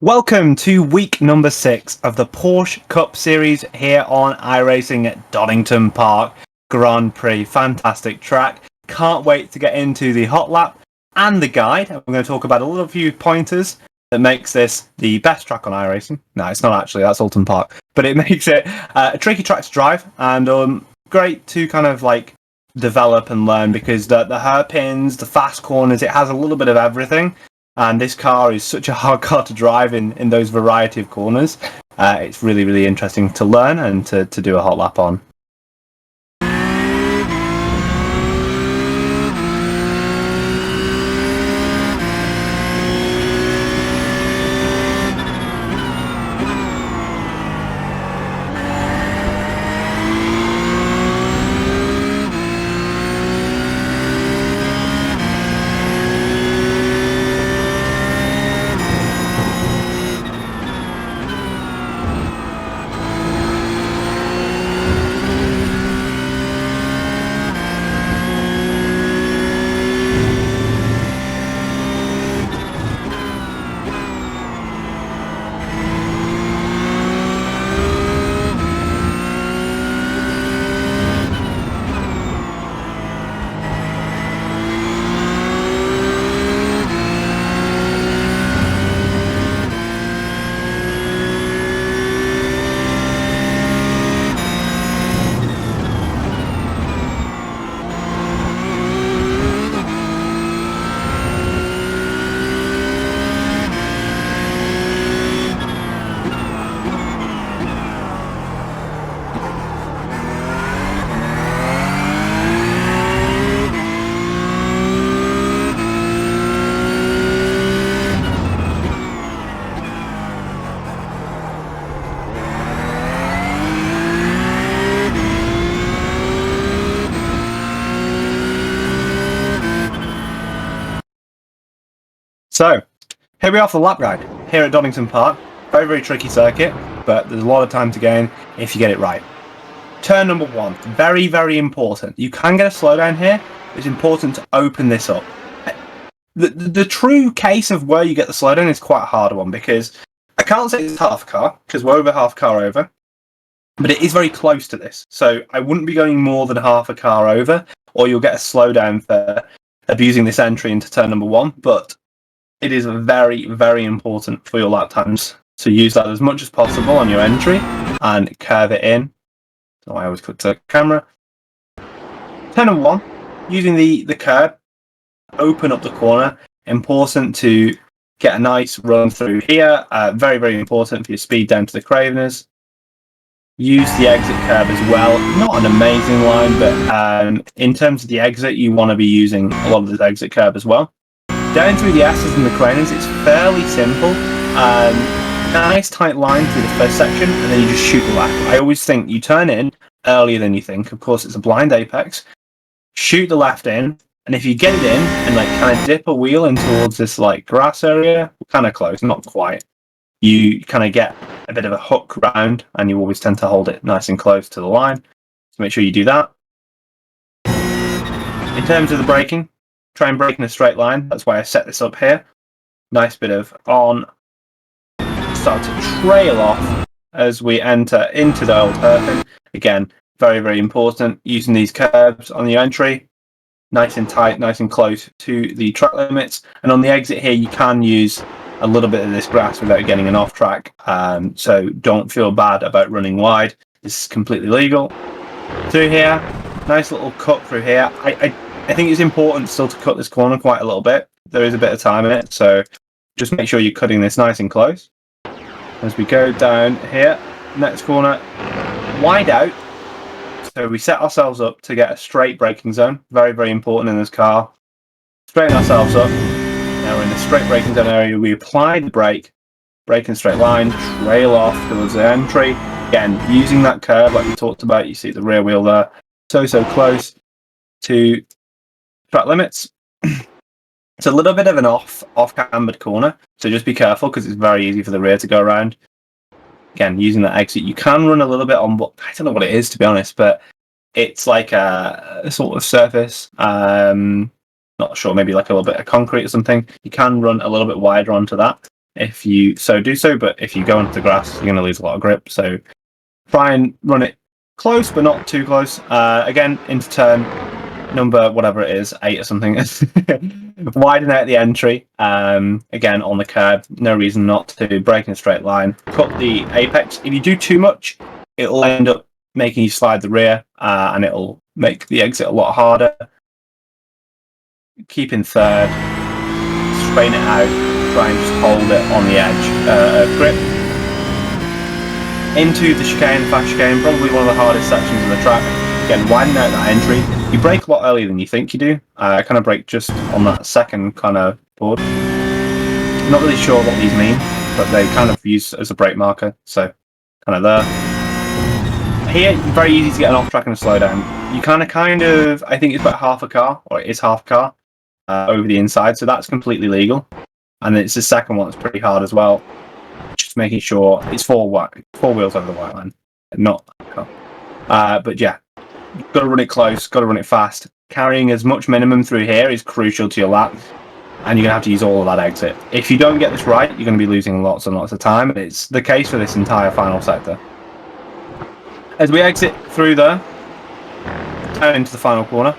Welcome to week number 6 of the Porsche Cup Series here on iRacing at Donington Park Grand Prix. Fantastic track. Can't wait to get into the hot lap and the guide. I'm going to talk about a little few pointers that makes this the best track on iRacing. No, it's not actually. That's Alton Park. But it makes it a tricky track to drive and great to kind of like develop and learn because the hairpins, the fast corners, it has a little bit of everything. And this car is such a hard car to drive in those variety of corners. It's really, really interesting to learn and to do a hot lap on. So, here we are for the lap guide, here at Donington Park. Very, very tricky circuit, but there's a lot of time to gain if you get it right. Turn number 1, very, very important. You can get a slowdown here, but it's important to open this up. The true case of where you get the slowdown is quite a hard one, because I can't say it's half a car, because we're over half a car over, but it is very close to this. So I wouldn't be going more than half a car over, or you'll get a slowdown for abusing this entry into turn number 1, but it is very, very important for your lap times to use that as much as possible on your entry and curve it in. So I always click to camera. Turn number 1, using the curb, open up the corner. Important to get a nice run through here. Very, very important for your speed down to the Craveners. Use the exit curve as well. Not an amazing line, but in terms of the exit, you want to be using a lot of this exit curve as well. Down through the S's and the Cranes, it's fairly simple. Nice tight line through the first section, and then you just shoot the left. I always think you turn in earlier than you think. Of course, it's a blind apex. Shoot the left in, and if you get it in and like kind of dip a wheel in towards this like grass area, kind of close, not quite. You kind of get a bit of a hook round, and you always tend to hold it nice and close to the line. So make sure you do that. In terms of the braking, try and brake in a straight line. That's why I set this up here. Nice bit of on. Start to trail off as we enter into the old hairpin. Again, very, very important. Using these curves on the entry. Nice and tight, nice and close to the track limits. And on the exit here, you can use a little bit of this grass without getting an off track. So don't feel bad about running wide. This is completely legal. Through here, nice little cut through here. I think it's important still to cut this corner quite a little bit. There is a bit of time in it, so just make sure you're cutting this nice and close. As we go down here, next corner, wide out. So we set ourselves up to get a straight braking zone. Very, very important in this car. Straighten ourselves up. Now we're in the straight braking zone area. We apply the brake in straight line, trail off towards the entry. Again, using that curve like we talked about, you see the rear wheel there. So close to track limits. It's a little bit of an off-cambered corner, so just be careful because it's very easy for the rear to go around. Again, using that exit, you can run a little bit on what I don't know what it is to be honest, but it's like a sort of surface. Not sure, maybe like a little bit of concrete or something. You can run a little bit wider onto that if you so do so, but if you go into the grass, you're going to lose a lot of grip. So try and run it close, but not too close. Again, into turn number, whatever it is, 8 or something. Widen out the entry. Again, on the curb. No reason not to. Brake in a straight line. Cut the apex. If you do too much, it'll end up making you slide the rear, and it'll make the exit a lot harder. Keep in third. Straighten it out. Try and just hold it on the edge of grip. Into the chicane, fast chicane, probably one of the hardest sections of the track. Again, widen out that entry. You brake a lot earlier than you think you do. I kind of brake just on that second kind of board. Not really sure what these mean, but they kind of use as a brake marker. So, kind of there. Here, very easy to get an off track and a slowdown. You kind of, I think it's about half a car, or it is half a car, over the inside. So that's completely legal. And it's the second one that's pretty hard as well. Just making sure it's four wheels over the white line, not a car. But yeah. You've got to run it close, got to run it fast. Carrying as much minimum through here is crucial to your lap, and you're going to have to use all of that exit. If you don't get this right, you're going to be losing lots and lots of time, and it's the case for this entire final sector. As we exit through there, down into the final corner,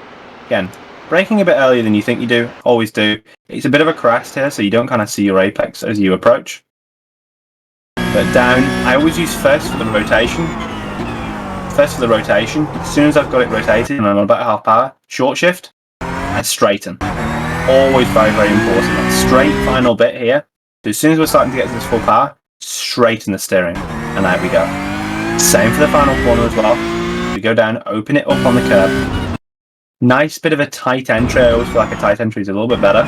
again, braking a bit earlier than you think you do, always do. It's a bit of a crest here, so you don't kind of see your apex as you approach. But down, I always use first for the rotation. First for the rotation. As soon as I've got it rotated and I'm on about half power, short shift and straighten. Always very, very important. That straight final bit here. So as soon as we're starting to get to this full power, straighten the steering. And out we go. Same for the final corner as well. We go down, open it up on the curb. Nice bit of a tight entry. I always feel like a tight entry is a little bit better.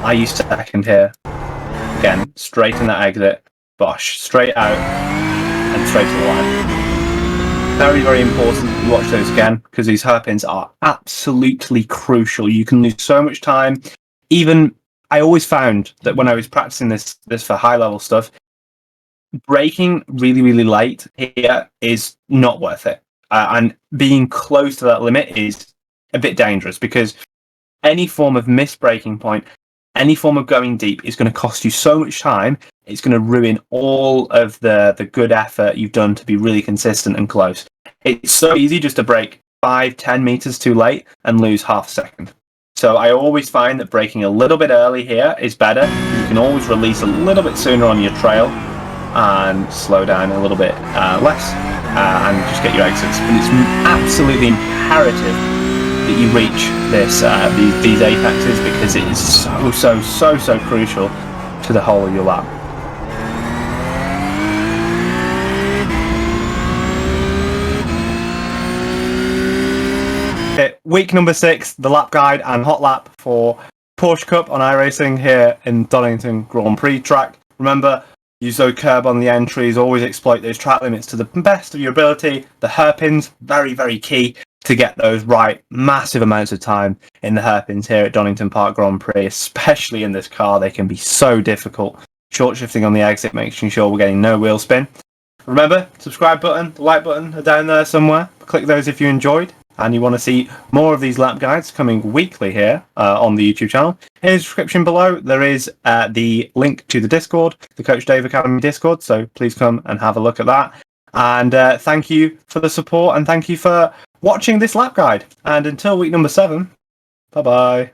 I use second here. Again, straighten that exit. Bosh. Straight out and straight to the line. Very, very important that you watch those again, because these hairpins are absolutely crucial. You can lose so much time. Even, I always found that when I was practicing this for high-level stuff, braking really, really late here is not worth it. And being close to that limit is a bit dangerous, because any form of missed braking point, any form of going deep is going to cost you so much time. It's going to ruin all of the good effort you've done to be really consistent and close. It's so easy just to brake 5-10 meters too late and lose half a second. So I always find that braking a little bit early here is better. You can always release a little bit sooner on your trail and slow down a little bit less and just get your exits. But it's absolutely imperative that you reach these apexes, because it is so crucial to the whole of your lap. Okay, week number 6, the lap guide and hot lap for Porsche Cup on iRacing here in Donington Grand Prix track. Remember, use those curb on the entries, always exploit those track limits to the best of your ability. The hairpins, very, very key to get those right. Massive amounts of time in the hairpins here at Donington Park Grand Prix, especially in this car. They can be so difficult. Short shifting on the exit, making sure we're getting no wheel spin. Remember, subscribe button, the like button are down there somewhere. Click those if you enjoyed and you want to see more of these lap guides coming weekly here on the YouTube channel. In the description below, there is the link to the Discord, the Coach Dave Academy Discord, so please come and have a look at that. And thank you for the support, and thank you for watching this lap guide. And until week number 7, bye-bye.